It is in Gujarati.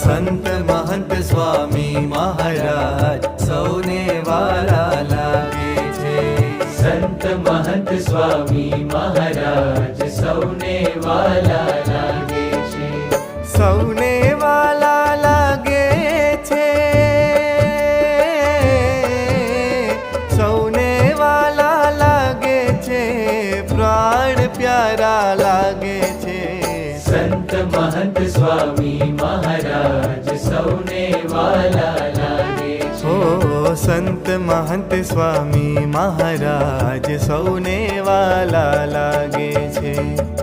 સંત મહંત સ્વામી મહારાજ સૌને વાલા લાગે છે. સંત મહંત સ્વામી મહારાજ સૌને વાલા લાગે છે. સૌને વાલા લાગે છે. સૌને વાલા લાગે છે. પ્રાણ પ્યારા લાગે છે. સંત મહંત સ્વામી મહારાજ સૌને વાલા લાગે છે. ઓ સંત મહંત સ્વામી મહારાજ સૌને વાલા લાગે છે.